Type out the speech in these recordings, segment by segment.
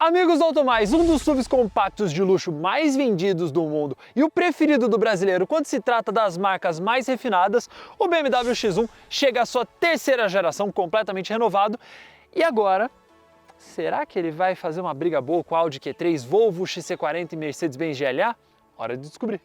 Amigos do Automais, um dos SUVs compactos de luxo mais vendidos do mundo e o preferido do brasileiro quando se trata das marcas mais refinadas, o BMW X1 chega à sua terceira geração completamente renovado. E agora, será que ele vai fazer uma briga boa com o Audi Q3, Volvo XC40 e Mercedes-Benz GLA? Hora de descobrir.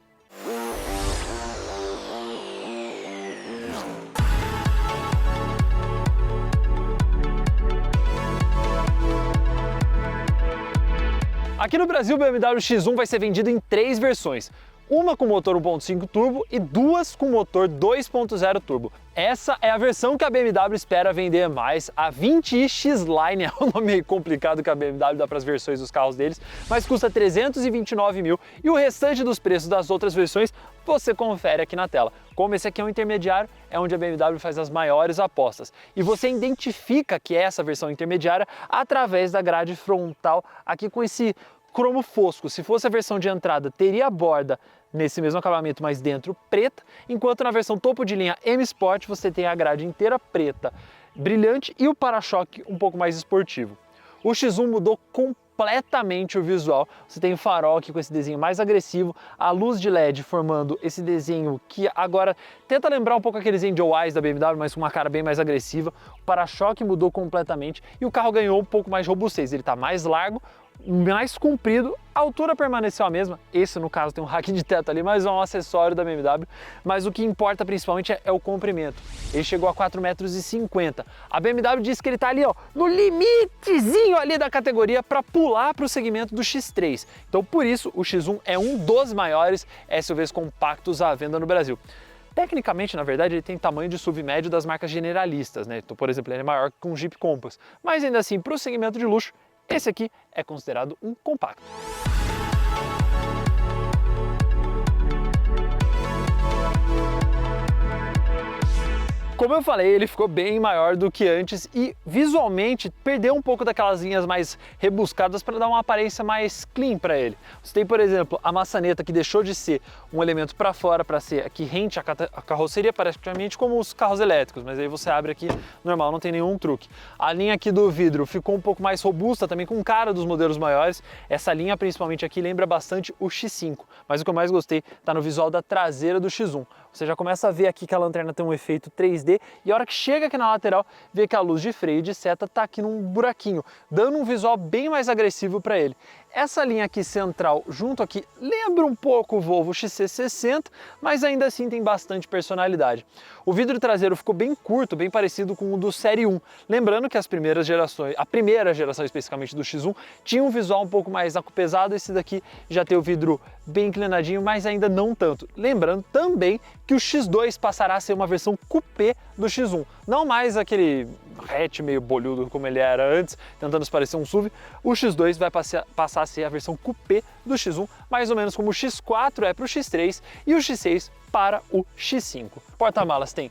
Aqui no Brasil, o BMW X1 vai ser vendido em três versões. Uma com motor 1.5 turbo e duas com motor 2.0 turbo. Essa é a versão que a BMW espera vender mais, a 20i X-Line, é um nome meio complicado que a BMW dá para as versões dos carros deles, mas custa 329 mil e o restante dos preços das outras versões você confere aqui na tela. Como esse aqui é um intermediário, é onde a BMW faz as maiores apostas. E você identifica que é essa versão intermediária através da grade frontal aqui com esse cromo fosco. Se fosse a versão de entrada, teria a borda nesse mesmo acabamento, mas dentro preta, enquanto na versão topo de linha M Sport você tem a grade inteira preta, brilhante e o para-choque um pouco mais esportivo. O X1 mudou completamente o visual. Você tem o farol aqui com esse desenho mais agressivo, a luz de LED formando esse desenho que agora tenta lembrar um pouco aqueles Angel Eyes da BMW, mas com uma cara bem mais agressiva. O para-choque mudou completamente e o carro ganhou um pouco mais de robustez. Ele está mais largo, mais comprido, a altura permaneceu a mesma. Esse, no caso, tem um rack de teto ali, mas é um acessório da BMW. Mas o que importa principalmente é o comprimento. Ele chegou a 4,50 m. A BMW diz que ele está ali, ó, no limitezinho ali da categoria para pular para o segmento do X3. Então, por isso, o X1 é um dos maiores SUVs compactos à venda no Brasil. Tecnicamente, na verdade, ele tem tamanho de SUV médio das marcas generalistas, né? Então, por exemplo, ele é maior que um Jeep Compass. Mas ainda assim, para o segmento de luxo, esse aqui é considerado um compacto. Como eu falei, ele ficou bem maior do que antes e visualmente perdeu um pouco daquelas linhas mais rebuscadas para dar uma aparência mais clean para ele. Você tem, por exemplo, a maçaneta que deixou de ser um elemento para fora para ser aqui rente à carroceria, praticamente como os carros elétricos, mas aí você abre aqui normal, não tem nenhum truque. A linha aqui do vidro ficou um pouco mais robusta, também com cara dos modelos maiores. Essa linha, principalmente aqui, lembra bastante o X5, mas o que eu mais gostei está no visual da traseira do X1. Você já começa a ver aqui que a lanterna tem um efeito 3D e a hora que chega aqui na lateral, vê que a luz de freio e de seta está aqui num buraquinho, dando um visual bem mais agressivo para ele. Essa linha aqui central, junto aqui, lembra um pouco o Volvo XC60, mas ainda assim tem bastante personalidade. O vidro traseiro ficou bem curto, bem parecido com o do Série 1. Lembrando que as primeiras gerações, a primeira geração especificamente do X1, tinha um visual um pouco mais acupesado, esse daqui já tem o vidro bem inclinadinho, mas ainda não tanto. Lembrando também que o X2 passará a ser uma versão coupé do X1, não mais aquele hatch meio bolhudo como ele era antes, tentando se parecer um SUV. O X2 vai passar a ser a versão coupé do X1, mais ou menos como o X4 é para o X3 e o X6 para o X5. Porta-malas tem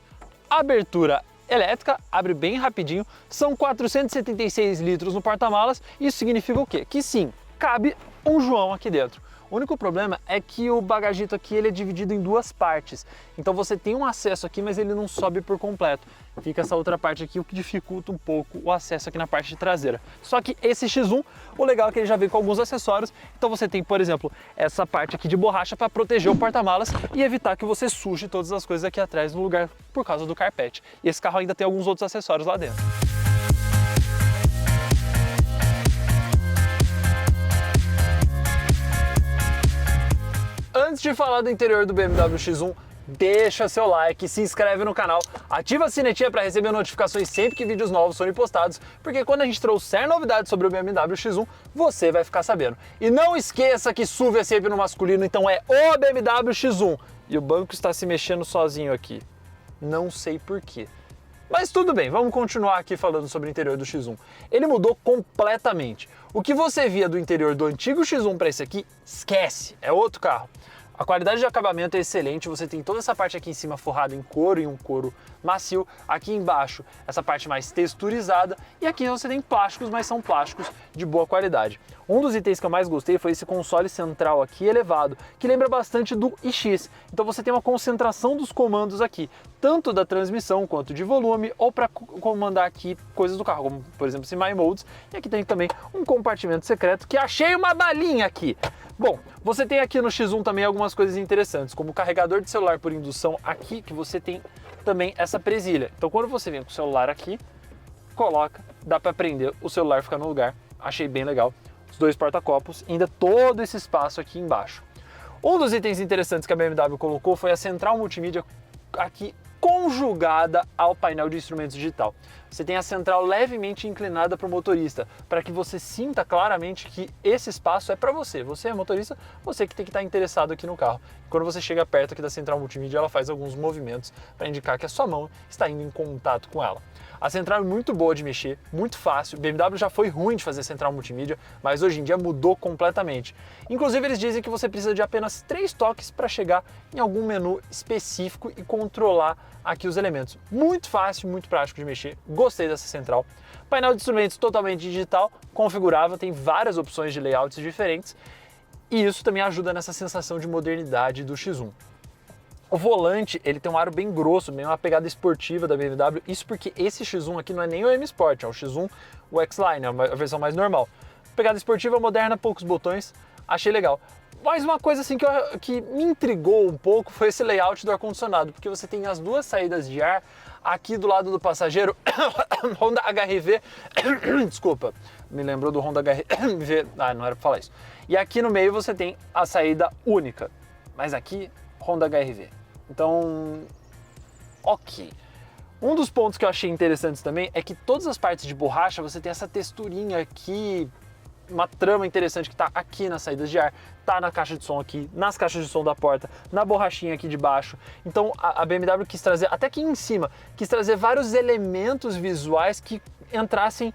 abertura elétrica, abre bem rapidinho, são 476 litros no porta-malas. Isso significa o quê? Que sim, cabe um João aqui dentro. O único problema é que o bagagito aqui ele é dividido em duas partes, então você tem um acesso aqui, mas ele não sobe por completo. Fica essa outra parte aqui, o que dificulta um pouco o acesso aqui na parte traseira. Só que esse X1, o legal é que ele já vem com alguns acessórios, então você tem, por exemplo, essa parte aqui de borracha para proteger o porta-malas e evitar que você suje todas as coisas aqui atrás no lugar por causa do carpete. E esse carro ainda tem alguns outros acessórios lá dentro. Antes de falar do interior do BMW X1, deixa seu like, se inscreve no canal, ativa a sinetinha para receber notificações sempre que vídeos novos forem postados, porque quando a gente trouxer novidades sobre o BMW X1, você vai ficar sabendo. E não esqueça que SUV é sempre no masculino, então é o BMW X1. E o banco está se mexendo sozinho aqui. Não sei porquê. Mas tudo bem, vamos continuar aqui falando sobre o interior do X1. Ele mudou completamente. O que você via do interior do antigo X1 para esse aqui, esquece, é outro carro. A qualidade de acabamento é excelente, você tem toda essa parte aqui em cima forrada em couro e um couro macio, aqui embaixo essa parte mais texturizada e aqui você tem plásticos, mas são plásticos de boa qualidade. Um dos itens que eu mais gostei foi esse console central aqui elevado, que lembra bastante do iX. Então você tem uma concentração dos comandos aqui, tanto da transmissão quanto de volume, ou para comandar aqui coisas do carro, como por exemplo esse My Modes. E aqui tem também um compartimento secreto que achei uma balinha aqui. Bom, você tem aqui no X1 também algumas coisas interessantes, como o carregador de celular por indução aqui, que você tem também essa presilha. Então quando você vem com o celular aqui, coloca, dá para prender, o celular fica no lugar. Achei bem legal. Os dois porta-copos, ainda todo esse espaço aqui embaixo. Um dos itens interessantes que a BMW colocou foi a central multimídia aqui conjugada ao painel de instrumentos digital. Você tem a central levemente inclinada para o motorista, para que você sinta claramente que esse espaço é para você. Você é motorista, você que tem que estar interessado aqui no carro. Quando você chega perto aqui da central multimídia, ela faz alguns movimentos para indicar que a sua mão está indo em contato com ela. A central é muito boa de mexer, muito fácil. BMW já foi ruim de fazer central multimídia, mas hoje em dia mudou completamente. Inclusive eles dizem que você precisa de apenas 3 toques para chegar em algum menu específico e controlar aqui os elementos. Muito fácil, muito prático de mexer. Gostei dessa central. Painel de instrumentos totalmente digital, configurável, tem várias opções de layouts diferentes. E isso também ajuda nessa sensação de modernidade do X1. O volante, ele tem um aro bem grosso, bem uma pegada esportiva da BMW, isso porque esse X1 aqui não é nem o M Sport, é o X1, o X-Line, é a versão mais normal. Pegada esportiva, moderna, poucos botões, achei legal. Mas uma coisa assim que me intrigou um pouco foi esse layout do ar-condicionado, porque você tem as duas saídas de ar aqui do lado do passageiro, Honda HR-V, desculpa, me lembrou do Honda HR-V, não era para falar isso. E aqui no meio você tem a saída única, mas aqui Honda HR-V. Então, ok. Um dos pontos que eu achei interessantes também é que todas as partes de borracha você tem essa texturinha aqui, uma trama interessante que está aqui nas saídas de ar, tá na caixa de som aqui, nas caixas de som da porta, na borrachinha aqui de baixo. Então a BMW quis trazer, até aqui em cima, quis trazer vários elementos visuais que entrassem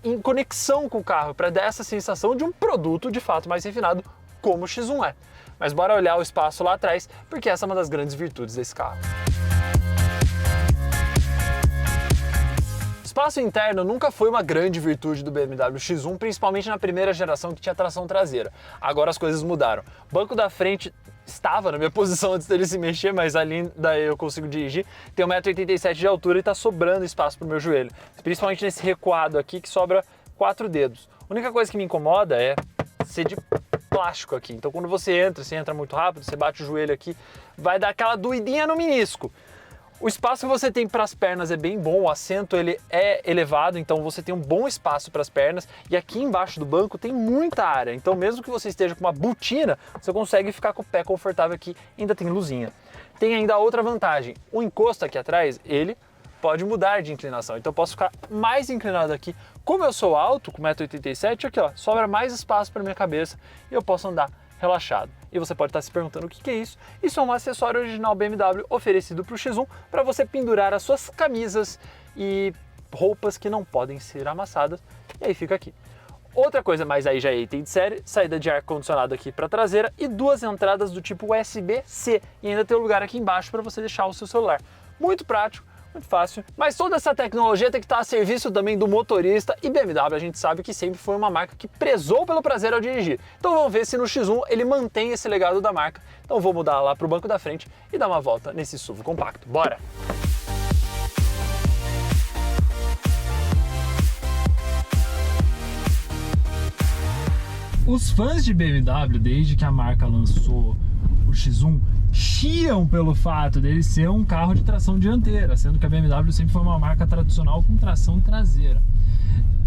em conexão com o carro, para dar essa sensação de um produto de fato mais refinado, como o X1 é. Mas bora olhar o espaço lá atrás, porque essa é uma das grandes virtudes desse carro. O espaço interno nunca foi uma grande virtude do BMW X1, principalmente na primeira geração que tinha tração traseira. Agora as coisas mudaram. O banco da frente estava na minha posição antes dele se mexer, mas ali daí eu consigo dirigir. Tem 1,87 m de altura e está sobrando espaço para o meu joelho, principalmente nesse recuado aqui que sobra 4 dedos. A única coisa que me incomoda é ser de plástico aqui, então quando você entra muito rápido, você bate o joelho aqui, vai dar aquela doidinha no menisco. O espaço que você tem para as pernas é bem bom, o assento ele é elevado, então você tem um bom espaço para as pernas, e aqui embaixo do banco tem muita área, então mesmo que você esteja com uma botina, você consegue ficar com o pé confortável aqui, ainda tem luzinha. Tem ainda outra vantagem, o encosto aqui atrás, ele pode mudar de inclinação, então eu posso ficar mais inclinado aqui. Como eu sou alto, com 1,87 m, aqui ó, sobra mais espaço para minha cabeça e eu posso andar relaxado. E você pode estar se perguntando o que é isso? Isso é um acessório original BMW oferecido para o X1 para você pendurar as suas camisas e roupas que não podem ser amassadas, e aí fica aqui. Outra coisa, mas aí já é item de série, saída de ar-condicionado aqui para a traseira e 2 entradas do tipo USB-C, e ainda tem um lugar aqui embaixo para você deixar o seu celular. Muito prático, muito fácil, mas toda essa tecnologia tem que estar a serviço também do motorista, e BMW a gente sabe que sempre foi uma marca que prezou pelo prazer ao dirigir. Então vamos ver se no X1 ele mantém esse legado da marca. Então vou mudar lá para o banco da frente e dar uma volta nesse SUV compacto. Bora! Os fãs de BMW, desde que a marca lançou o X1, chiam pelo fato dele ser um carro de tração dianteira, sendo que a BMW sempre foi uma marca tradicional com tração traseira.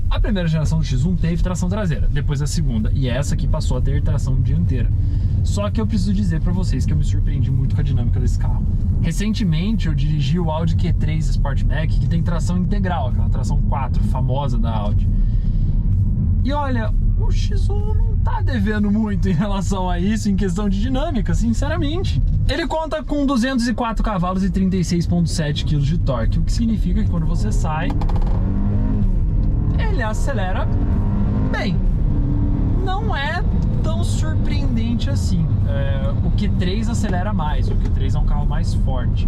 A primeira geração do X1 teve tração traseira, depois a segunda, e essa aqui passou a ter tração dianteira. Só que eu preciso dizer para vocês que eu me surpreendi muito com a dinâmica desse carro. Recentemente eu dirigi o Audi Q3 Sportback, que tem tração integral, aquela tração 4 famosa da Audi. E olha, o X1 não tá devendo muito em relação a isso, em questão de dinâmica, sinceramente. Ele conta com 204 cavalos e 36,7 kg de torque, o que significa que quando você sai, ele acelera bem. Não é tão surpreendente assim. O Q3 acelera mais, o Q3 é um carro mais forte.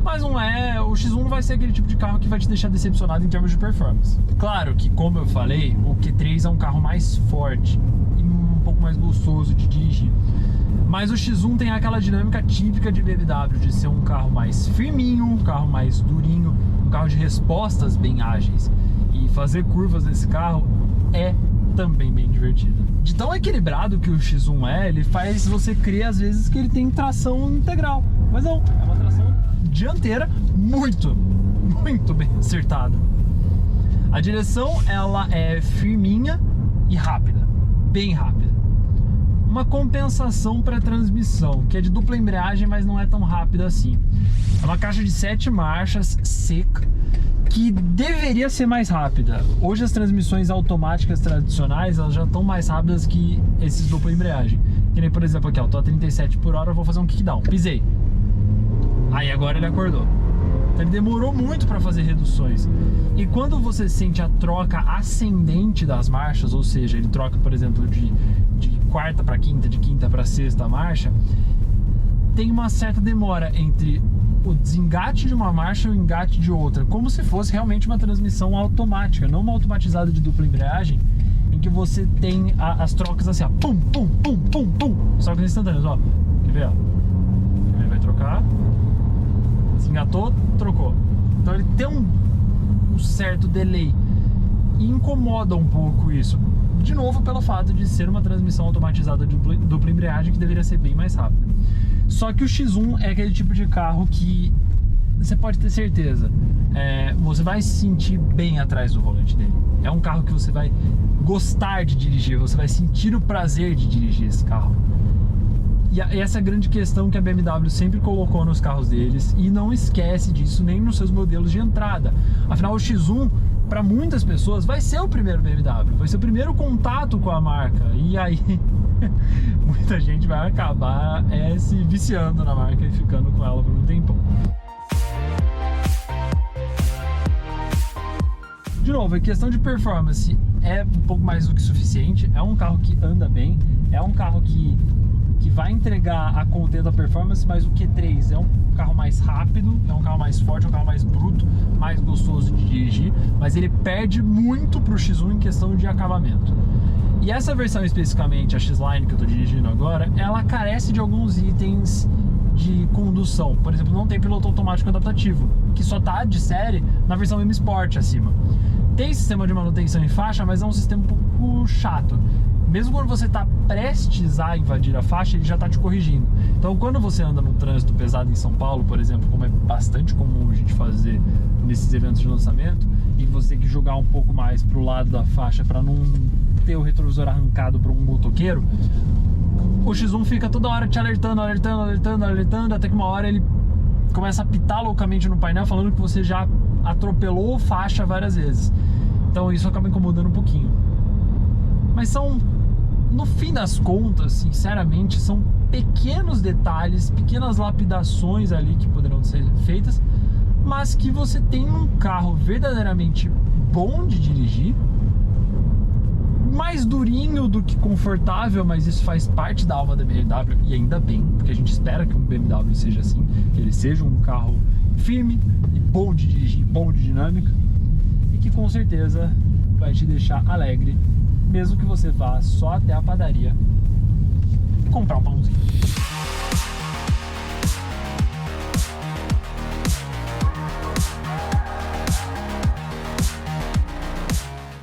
mas não é, o X1 não vai ser aquele tipo de carro que vai te deixar decepcionado em termos de performance. Claro que, como eu falei, o Q3 é um carro mais forte e um pouco mais gostoso de dirigir. Mas o X1 tem aquela dinâmica típica de BMW, de ser um carro mais firminho, um carro mais durinho, um carro de respostas bem ágeis. E fazer curvas nesse carro é também bem divertido. De tão equilibrado que o X1 é, ele faz você crer às vezes que ele tem tração integral. Mas não, é uma tração dianteira muito bem acertada. A direção, ela é firminha e rápida, bem rápida. Uma compensação para a transmissão, que é de dupla embreagem, mas não é tão rápida assim. É uma caixa de 7 marchas seca, que deveria ser mais rápida. Hoje as transmissões automáticas tradicionais, elas já estão mais rápidas que esses dupla embreagem. Que nem, por exemplo, aqui, ó, tô a 37 por hora, eu vou fazer um kickdown, pisei. Aí agora ele acordou. Então ele demorou muito para fazer reduções. E quando você sente a troca ascendente das marchas, ou seja, ele troca, por exemplo, de quarta para quinta, de quinta para sexta marcha, tem uma certa demora entre o desengate de uma marcha e o engate de outra, como se fosse realmente uma transmissão automática, não uma automatizada de dupla embreagem, em que você tem as trocas assim, ó, pum, pum, pum, pum, pum, só que instantâneas, ó, quer ver, ó, ele vai trocar, desengatou, trocou, então ele tem um certo delay e incomoda um pouco isso, de novo pelo fato de ser uma transmissão automatizada de dupla embreagem que deveria ser bem mais rápida. Só que o X1 é aquele tipo de carro que você pode ter certeza, você vai se sentir bem atrás do volante dele. É um carro que você vai gostar de dirigir, você vai sentir o prazer de dirigir esse carro. E essa é a grande questão que a BMW sempre colocou nos carros deles e não esquece disso nem nos seus modelos de entrada. Afinal, o X1, para muitas pessoas, vai ser o primeiro BMW, vai ser o primeiro contato com a marca. E aí, muita gente vai acabar se viciando na marca e ficando com ela por um tempão. De novo, a questão de performance é um pouco mais do que suficiente. É um carro que anda bem, é um carro que vai entregar a conta da performance, mas o Q3 é um carro mais rápido, é um carro mais forte, é um carro mais bruto, mais gostoso de dirigir, mas ele perde muito para o X1 em questão de acabamento. E essa versão especificamente, a X-Line que eu estou dirigindo agora, ela carece de alguns itens de condução. Por exemplo, não tem piloto automático adaptativo, que só está de série na versão M Sport acima. Tem sistema de manutenção em faixa, mas é um sistema um pouco chato. Mesmo quando você está prestes a invadir a faixa, ele já está te corrigindo. Então, quando você anda num trânsito pesado em São Paulo, por exemplo, como é bastante comum a gente fazer nesses eventos de lançamento, e você tem que jogar um pouco mais para o lado da faixa para não ter o retrovisor arrancado por um motoqueiro, o X1 fica toda hora te alertando, até que uma hora ele começa a apitar loucamente no painel, falando que você já atropelou faixa várias vezes. Então isso acaba incomodando um pouquinho. Mas no fim das contas, sinceramente, são pequenos detalhes, pequenas lapidações ali que poderão ser feitas, mas que você tem um carro verdadeiramente bom de dirigir, mais durinho do que confortável, mas isso faz parte da alma da BMW, e ainda bem, porque a gente espera que um BMW seja assim, que ele seja um carro firme e bom de dirigir, bom de dinâmica, e que com certeza vai te deixar alegre, mesmo que você vá só até a padaria comprar um pãozinho.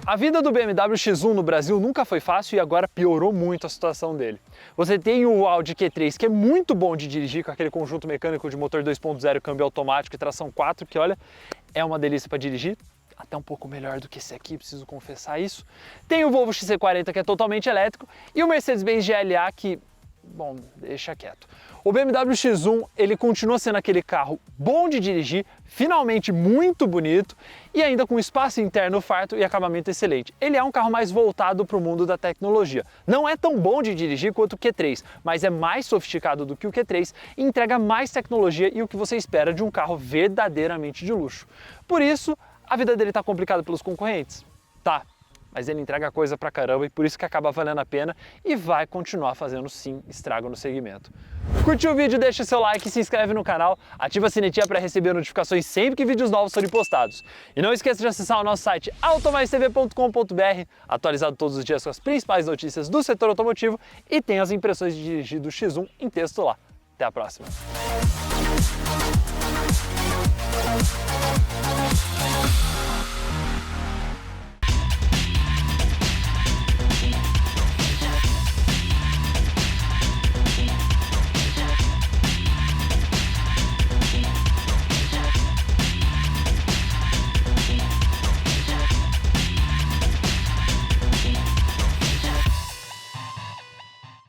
A vida do BMW X1 no Brasil nunca foi fácil e agora piorou muito a situação dele. Você tem o Audi Q3, que é muito bom de dirigir com aquele conjunto mecânico de motor 2.0, câmbio automático e tração 4, que olha, é uma delícia para dirigir. Até um pouco melhor do que esse aqui, preciso confessar isso. Tem o Volvo XC40, que é totalmente elétrico, e o Mercedes-Benz GLA, que, bom, deixa quieto. O BMW X1, ele continua sendo aquele carro bom de dirigir, finalmente muito bonito, e ainda com espaço interno farto e acabamento excelente. Ele é um carro mais voltado para o mundo da tecnologia. Não é tão bom de dirigir quanto o Q3, mas é mais sofisticado do que o Q3 e entrega mais tecnologia e o que você espera de um carro verdadeiramente de luxo. Por isso, a vida dele tá complicada pelos concorrentes? Tá. mas ele entrega coisa pra caramba e por isso que acaba valendo a pena e vai continuar fazendo sim estrago no segmento. Curtiu o vídeo? Deixa seu like, se inscreve no canal, ativa a sinetinha para receber notificações sempre que vídeos novos forem postados. E não esqueça de acessar o nosso site automaistv.com.br, atualizado todos os dias com as principais notícias do setor automotivo, e tem as impressões de dirigir do X1 em texto lá. Até a próxima!